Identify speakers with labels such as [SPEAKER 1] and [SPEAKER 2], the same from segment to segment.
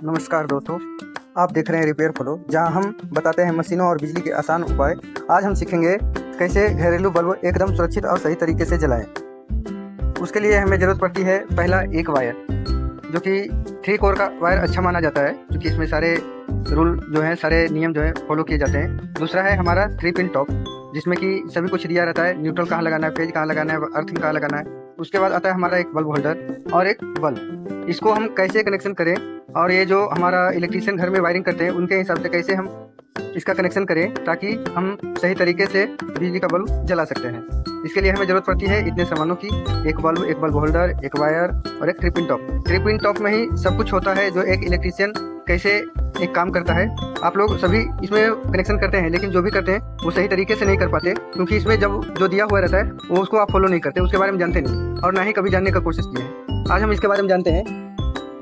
[SPEAKER 1] नमस्कार दोस्तों, आप देख रहे हैं रिपेयर फ्लो, जहां हम बताते हैं मशीनों और बिजली के आसान उपाय। आज हम सीखेंगे कैसे घरेलू बल्ब एकदम सुरक्षित और सही तरीके से जलाएं। उसके लिए हमें ज़रूरत पड़ती है पहला एक वायर, जो कि 3 कोर का वायर अच्छा माना जाता है, क्योंकि इसमें सारे रूल जो हैं, सारे नियम जो हैं फॉलो किए जाते हैं। दूसरा है हमारा 3 पिन टॉप, जिसमें कि सभी कुछ दिया रहता है, न्यूट्रल कहाँ लगाना है, फेज कहाँ लगाना है, अर्थिंग कहाँ लगाना है। उसके बाद आता है हमारा एक बल्ब होल्डर और एक बल्ब। इसको हम कैसे कनेक्शन करें, और ये जो हमारा इलेक्ट्रीशियन घर में वायरिंग करते हैं उनके हिसाब से कैसे हम इसका कनेक्शन करें ताकि हम सही तरीके से बिजली का बल्ब जला सकते हैं। इसके लिए हमें ज़रूरत पड़ती है इतने सामानों की, एक बल्ब होल्डर, एक वायर और एक 3 पिन टॉप। 3 पिन टॉप में ही सब कुछ होता है जो एक इलेक्ट्रीशियन कैसे एक काम करता है। आप लोग सभी इसमें कनेक्शन करते हैं, लेकिन जो भी करते हैं वो सही तरीके से नहीं कर पाते, क्योंकि इसमें जब जो दिया हुआ रहता है वो उसको आप फॉलो नहीं करते, उसके बारे में जानते नहीं और ना ही कभी जानने का कोशिश किए हैं। आज हम इसके बारे में जानते हैं।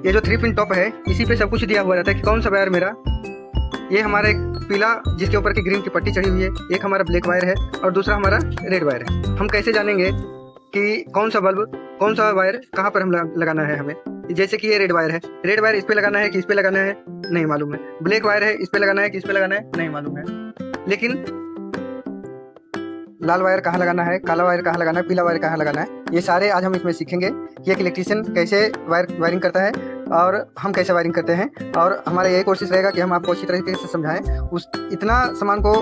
[SPEAKER 1] ये जो 3 पिन टॉप है, इसी पे सब कुछ दिया हुआ रहता है कि कौन सा वायर मेरा, ये हमारा एक पीला जिसके ऊपर की ग्रीन की पट्टी चढ़ी हुई है, एक हमारा ब्लैक वायर है और दूसरा हमारा रेड वायर है। हम कैसे जानेंगे कि कौन सा बल्ब, कौन सा वायर कहाँ पर हम लगाना है हमें। जैसे कि ये रेड वायर है, रेड वायर इस पे लगाना है कि इस पे लगाना है नहीं मालूम है। ब्लैक वायर है, इस पे लगाना है कि इस पे लगाना है नहीं मालूम है। लेकिन लाल वायर कहाँ लगाना है, काला वायर कहाँ लगाना है, पीला वायर कहाँ लगाना है, ये सारे आज हम इसमें सीखेंगे कि एक इलेक्ट्रीशियन कैसे वायरिंग करता है और हम कैसे वायरिंग करते हैं। और हमारा यही कोशिश रहेगा कि हम आपको अच्छी तरीके से समझाएं। इतना सामान को,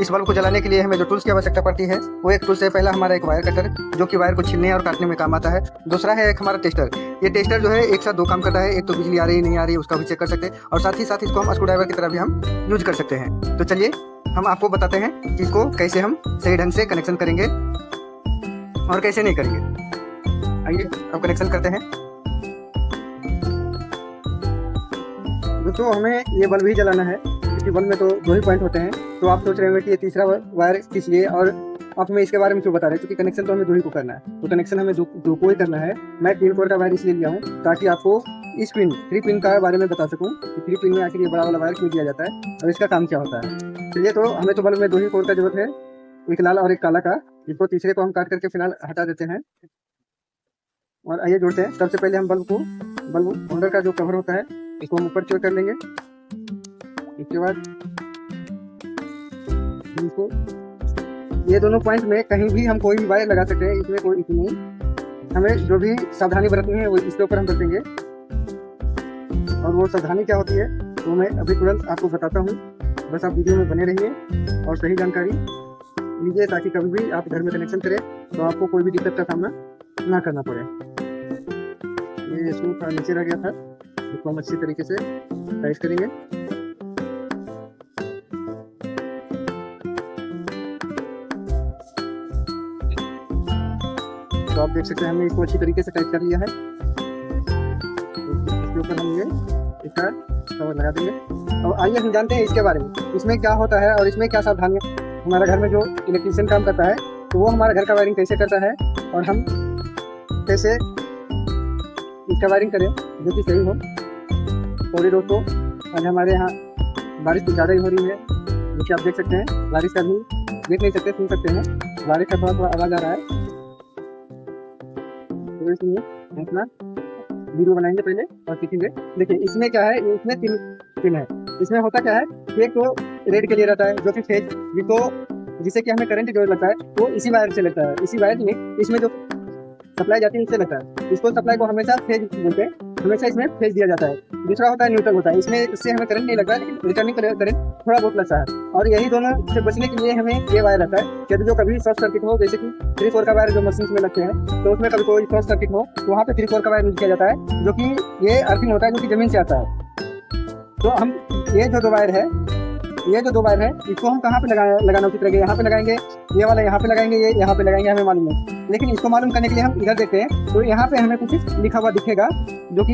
[SPEAKER 1] इस बल्ब को जलाने के लिए हमें जो टूल्स की आवश्यकता पड़ती है, वो एक टूल्स है पहला हमारा एक वायर कटर, जो कि वायर को छीलने और काटने में काम आता है। दूसरा है एक हमारा टेस्टर। ये टेस्टर जो है एक साथ 2 काम करता है, एक तो बिजली आ रही नहीं आ रही उसका भी चेक कर सकते हैं, और साथ ही साथ इसको हम स्क्रू ड्राइवर की तरह भी हम यूज कर सकते हैं। तो चलिए हम आपको बताते हैं कि इसको कैसे हम सही ढंग से कनेक्शन करेंगे और कैसे नहीं करेंगे। आइए अब कनेक्शन करते हैं। दोस्तों, हमें ये बल्ब ही जलाना है, क्योंकि बल्ब में तो 2 ही पॉइंट होते हैं। तो आप सोच रहे होंगे कि ये तीसरा वायर किस लिए, और आप हमें इसके बारे में क्यों बता रहे हैं, क्योंकि कनेक्शन तो हमें 2 ही को करना है। तो कनेक्शन हमें 2 को ही करना है। मैं 3 कोर का वायर इसलिए लिया हूँ ताकि आपको इस 3 पिन का बारे में बता सकूँ कि 3 पिन में आखिर ये बड़ा वाला वायर क्यों दिया जाता है और इसका काम क्या होता है। चलिए, तो हमें तो बल्ब में 2 ही कोर का जरूरत है, एक लाल और एक काला का। इसको तीसरे को हम काट करके फिलहाल हटा देते हैं और आइए जोड़ते हैं। सबसे पहले हम बल्ब होल्डर का जो कवर होता है इसको हम ऊपर चोर कर लेंगे। इसके बाद इसको ये दोनों पॉइंट में कहीं भी हम कोई भी वायर लगा सकते हैं, इसमें कोई इशू नहीं। हमें जो भी सावधानी बरतनी है वो इसके ऊपर हम बरतेंगे, और वो सावधानी क्या होती है तो मैं अभी तुरंत आपको बताता हूँ। बस आप वीडियो में बने रहिए और सही जानकारी लीजिए, ताकि कभी भी आप घर में कनेक्शन करें तो आपको कोई भी दिक्कत का सामना ना करना पड़े। ये स्क्रू थोड़ा नीचे रह गया था, इसको हम अच्छी तरीके से टाइट करेंगे। तो आप देख सकते हैं हमने इसको अच्छी तरीके से टाइट कर लिया है। इसके ऊपर हम ये इसका कवर लगा देंगे। और आइए हम जानते हैं इसके बारे में, इसमें क्या होता है और इसमें क्या सावधानियां। हमारा घर में जो इलेक्ट्रीशियन काम करता है तो वो हमारे घर का वायरिंग कैसे करता है और हम कैसे इसका वायरिंग करें जो कि सही हो। सॉरी दोस्तों, आज हमारे यहाँ बारिश कुछ ज़्यादा ही हो रही है, जैसे आप देख सकते हैं। बारिश का भी देख नहीं सकते, सुन सकते हैं, बारिश का थोड़ा थोड़ा आवाज़ आ रहा है। तो इसलिए अपना वीडियो बनाएंगे पहले और सीखेंगे। देखिए इसमें क्या है, इसमें 3 पिन है। इसमें होता क्या है, एक तो रेड के लिए रहता है जो कि फेज, जिससे कि हमें करंट जो लगता है वो इसी वायर से लगता है। इसी वायर में इसमें जो सप्लाई जाती है उससे लगता है। इसको सप्लाई को हमेशा फेज बोलते हैं, हमेशा इसमें फेज दिया जाता है। दूसरा होता है न्यूट्रल होता है, इसमें इससे हमें करंट नहीं लगता है, लेकिन रिटर्निंग करंट थोड़ा बहुत लगता है। और यही दोनों से बचने के लिए हमें ये वायर रहता है कि जो कभी शॉर्ट सर्किट हो, जैसे कि 3 कोर का वायर जो मशीन में लगते हैं, तो उसमें कभी कोई शॉर्ट सर्किट हो तो वहाँ पे 3 कोर का वायर यूज किया जाता है, जो कि ये अर्थिंग होता है, जो कि जमीन से आता है। तो हम ये जो 2 वायर है, इसको हम कहाँ पे लगाना उचित रहेगा, यहाँ पे लगाएंगे, ये वाला यहाँ पे लगाएंगे, ये यहाँ पे लगाएंगे, हमें मालूम है। लेकिन इसको मालूम करने के लिए हम इधर देखते हैं, तो यहाँ पे हमें कुछ लिखा हुआ दिखेगा जो कि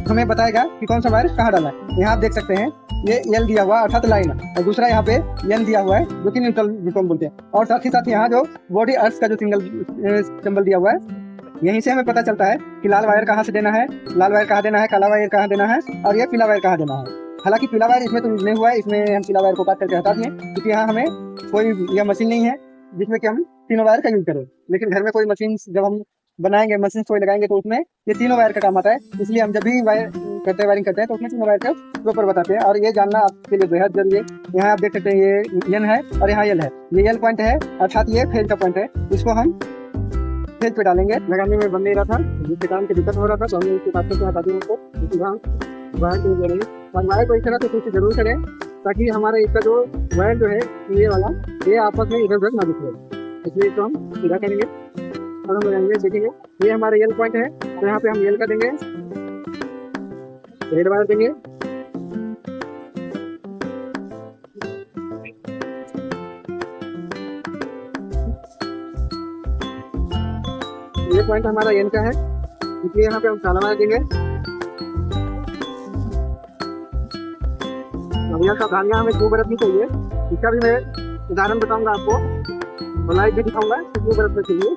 [SPEAKER 1] हमें बताएगा कि कौन सा वायर कहाँ डालना है। यहाँ आप देख सकते हैं ये एल दिया हुआ अर्थात लाइन, और दूसरा यहाँ पे एन दिया हुआ है जो कि न्यूट्रल बोलते हैं। और साथ ही साथ यहाँ जो बॉडी अर्थ का जो सिंबल दिया हुआ है, यहीं से हमें पता चलता है कि लाल वायर कहाँ से देना है, लाल वायर कहाँ देना है, काला वायर कहाँ देना है और ये पीला वायर कहाँ देना है। हालांकि पीला वायर इसमें तो यूज नहीं हुआ है, इसमें हम पीला वायर को काट करके हटा दिए, क्योंकि यहाँ हमें कोई यह मशीन नहीं है जिसमें कि हम तीनों वायर का यूज करें। लेकिन घर में कोई मशीन जब हम बनाएंगे, मशीन कोई लगाएंगे तो उसमें ये तीनों वायर का काम आता है। इसलिए हम जब भी वायरिंग करते हैं तो उसमें तीनों वायर का प्रॉपर बताते हैं, और ये जानना आपके लिए बेहद जरूरी है। यहाँ आप देख सकते हैं ये एन है और यहाँ एल है, ये एल पॉइंट है अर्थात ये फेज का पॉइंट है। इसको हम फेज पे डालेंगे। लगाने में बन नहीं रहा था, जिसके काम की दिक्कत हो रहा था, तो हमने इसके पास बता दी उनको वायर को इस तरह से कुछ जरूर करें ताकि हमारा इसका जो वायर जो है ये वाला ये आपस में इधर उधर ना दिखे, इसलिए इसको हम सीधा करेंगे और हम लगाएंगे। देखेंगे ये हमारा एल पॉइंट है, तो यहाँ पे हम एल का देंगे, रेड वायर देंगे, ये पॉइंट हमारा एन का है, इसलिए यहाँ पे हम काला वायर देंगे। अब यह सावधानियां हमें क्यों बरतनी चाहिए इसका भी मैं उदाहरण बताऊंगा आपको और लाइव भी दिखाऊंगा कि क्यों बरतना चाहिए।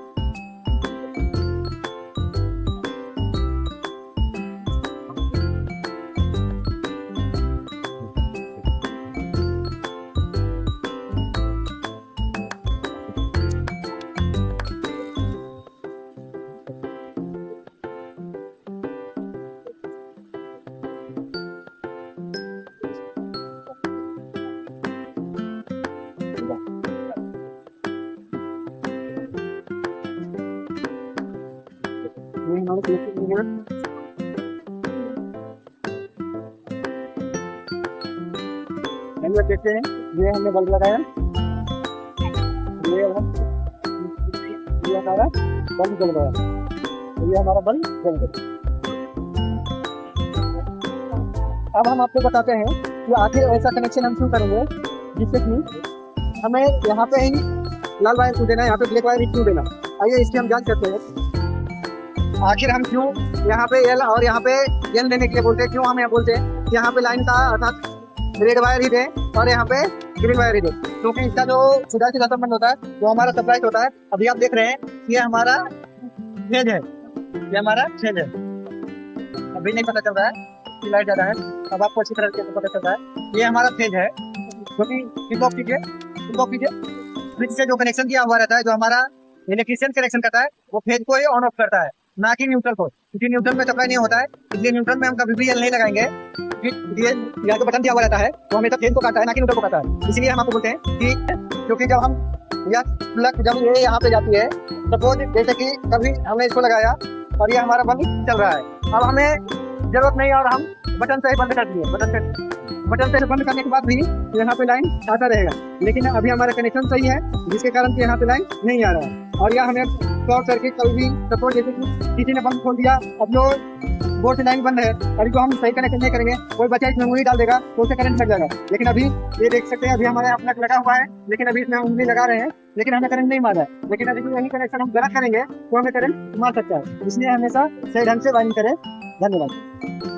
[SPEAKER 1] ये हमारा क्लिक हो गया। देखते हैं ये हमने बल्ब लगाया, ये हमारा बल्ब जल गया, ये हमारा बल्ब जल गया। अब हम आपको बताते हैं कि आखिर ऐसा कनेक्शन हम क्यों करेंगे जिससे कि हमें यहाँ पे ही लाल वायर क्यों देना है, यहाँ पे ब्लैक वायर क्यों देना। आइए इसकी हम जांच करते हैं आखिर हम क्यों यहाँ पे एल और यहाँ पे एन देने के लिए बोलते हैं। क्यों हम यहाँ बोलते हैं कि यहाँ पे लाइन का अर्थात रेड वायर ही दे और यहाँ पे ग्रीन वायर ही दे, क्योंकि इसका जो सीधा सीधा संबंध होता है वो हमारा सप्लाई होता है। अभी आप देख रहे हैं ये हमारा फेज है, ये हमारा फेज है। अभी नहीं पता चल रहा है कि लाइट ज़्यादा है, अब आपको अच्छी तरह से पता चल रहा है ये हमारा फेज है। क्योंकि फ्रिज से जो कनेक्शन किया हुआ रहता है, जो हमारा इलेक्ट्रिशियन कनेक्शन करता है वो फेज को ही ऑन ऑफ करता है, ना कि न्यूट्रल को, क्योंकि न्यूट्रल में सप्लाई नहीं होता है। इसलिए न्यूट्रल में हम कभी भी एल नहीं लगाएंगे। यहाँ जो बटन दिया हुआ रहता है वो हमेशा फेज को काटता है, ना कि न्यूट्रल को काटता है। इसलिए हम आपको बोलते हैं कि क्योंकि जब हम यह प्लग जब ये यहाँ पे जाती है, सपोज जैसे कि कभी हमने इसको लगाया और ये हमारा बंद चल रहा है, अब हमें जरूरत नहीं और हम बटन से ही बंद कर दिए, बटन से बंद करने के बाद भी यहाँ पे लाइन आता रहेगा, लेकिन अभी हमारा कनेक्शन सही है जिसके कारण यहाँ पे लाइन नहीं आ रहा है। और यह हमें शॉर्ट सर्किट कभी भी सपोज जैसे कि किसी ने बंद खोल दिया, अब जो बोर्ड से लाइन बंद है और इसको हम सही कनेक्शन नहीं करेंगे, कोई बच्चा इसमें उंगली डाल देगा तो उसे करंट लग जाएगा। लेकिन अभी ये देख सकते हैं अभी हमारे यहाँ प्लग लगा हुआ है, लेकिन अभी इसमें उंगली लगा रहे हैं लेकिन हमें करंट नहीं मार रहा है। लेकिन अभी यही कनेक्शन हम गलत करेंगे तो हमें करंट मार सकता है। इसलिए हमेशा सही ढंग से वायरिंग करें। धन्यवाद।